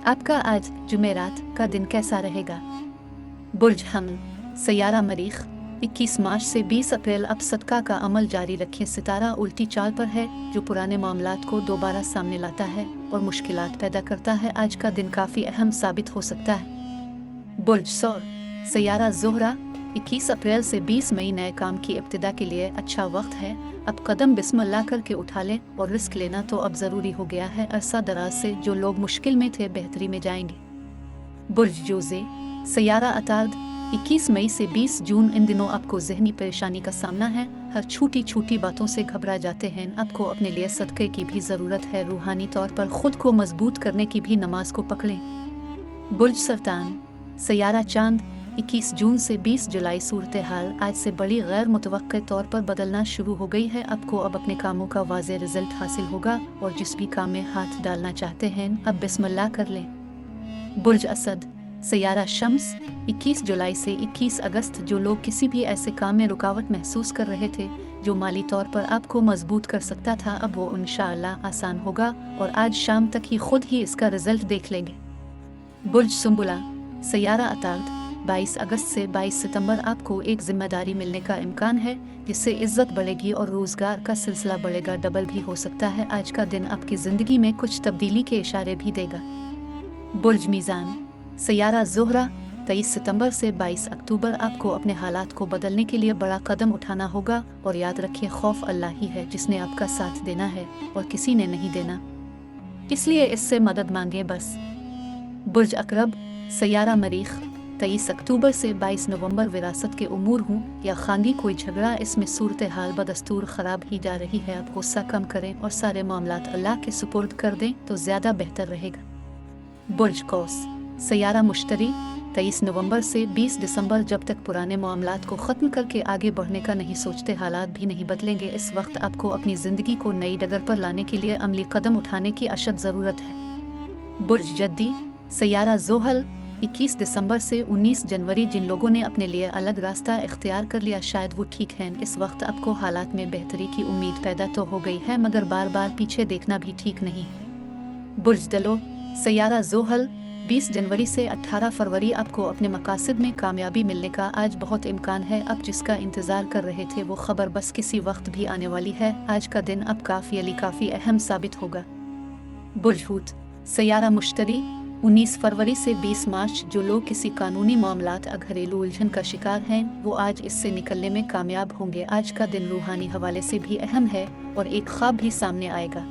आपका आज जुमेरात का दिन कैसा रहेगा? बुर्ज हमल, सैयारा मरीख, 21 मार्च से 20 अप्रैल। अब सदका का अमल जारी रखें। सितारा उल्टी चाल पर है, जो पुराने मामलात को दोबारा सामने लाता है और मुश्किलात पैदा करता है। आज का दिन काफ़ी अहम साबित हो सकता है। बुर्ज सौर, सैयारा ज़ोहरा, 21 अप्रैल से 20 मई नए काम की इब्तिदा के लिए अच्छा वक्त है। अब कदम बिस्मिल्लाह करके उठा लें, और रिस्क लेना तो अब ज़रूरी हो गया है। अरसा दराज से जो लोग मुश्किल में थे बेहतरी में जाएंगे। बुर्ज जोज़े, सैयारा अतार्द, 21 मई से 20 जून। इन दिनों आपको ज़हनी परेशानी का सामना है। हर छोटी छोटी बातों से घबरा जाते हैं। आपको अपने लिए सदक़े की भी ज़रूरत है। रूहानी तौर पर ख़ुद को मजबूत करने की भी नमाज को पकड़ें। बुर्ज सरतान, सैयारा चांद, 21 जून से 20 जुलाई। सूरत हाल आज से बड़ी गैर मुतवक्के तौर पर बदलना शुरू हो गई है। आपको अब अपने कामों का वाज़े रिजल्ट हासिल होगा, और जिस भी काम में हाथ डालना चाहते हैं अब बिस्मिल्लाह कर लें। बुर्ज असद, सैयारा शम्स, 21 जुलाई से 21 अगस्त। जो लोग किसी भी ऐसे काम में रुकावट महसूस कर रहे थे जो माली तौर पर आपको मजबूत कर सकता था, अब वो इंशाअल्लाह आसान होगा, और आज शाम तक ही खुद ही इसका रिजल्ट देख लेंगे। बुर्ज सुंबुला, सैयारा अतार्द, 22 अगस्त से 22 सितंबर। आपको एक जिम्मेदारी मिलने का इम्कान है, जिससे इज्जत बढ़ेगी और रोज़गार का सिलसिला बढ़ेगा। डबल भी हो सकता है। आज का दिन आपकी ज़िंदगी में कुछ तब्दीली के इशारे भी देगा। बुर्ज मीज़ान, सैयारा ज़ोहरा, 23 सितंबर से 22 अक्टूबर। आपको अपने हालात को बदलने के लिए बड़ा कदम उठाना होगा, और याद रखिए खौफ अल्लाह ही है जिसने आपका साथ देना है और किसी ने नहीं देना, इसलिए इससे मदद मांगे बस। बुर्ज अकरब, सैयारा मरीख, 23 अक्टूबर से 22 नवंबर। विरासत के उमूर हूँ या खानगी कोई झगड़ा, इसमें सूरत हाल बदस्तूर ख़राब ही जा रही है। आप गुस्सा कम करें और सारे मामलात अल्लाह के सुपुर्द कर दें तो ज़्यादा बेहतर रहेगा। बुर्ज कौस, सैयारा मुश्तरी, 23 नवंबर से 20 दिसंबर। जब तक पुराने मामलात को ख़त्म करके आगे बढ़ने का नहीं सोचते, हालात भी नहीं बदलेंगे। इस वक्त आपको अपनी ज़िंदगी को नई डगर पर लाने के लिए अमली कदम उठाने की अशद ज़रूरत है। बुर्ज जद्दी, सैयारा ज़ोहल, 21 दिसंबर से 19 जनवरी। जिन लोगों ने अपने लिए अलग रास्ता इख्तियार कर लिया, शायद वो ठीक हैं। इस वक्त आपको हालात में बेहतरी की उम्मीद पैदा तो हो गई है, मगर बार बार पीछे देखना भी ठीक नहीं। बुर्ज दलो, सैयारा ज़ोहल, 20 जनवरी से 18 फरवरी। आपको अपने मकासद में कामयाबी मिलने का आज बहुत इम्कान है। अब जिसका इंतज़ार कर रहे थे वो खबर बस किसी वक्त भी आने वाली है। आज का दिन अब काफ़ी अहम साबित होगा। बुर्ज हूत, सैयारा मुश्तरी, 19 फरवरी से 20 मार्च। जो लोग किसी कानूनी मामलात या घरेलू उलझन का शिकार हैं, वो आज इससे निकलने में कामयाब होंगे। आज का दिन रूहानी हवाले से भी अहम है, और एक ख्वाब भी सामने आएगा।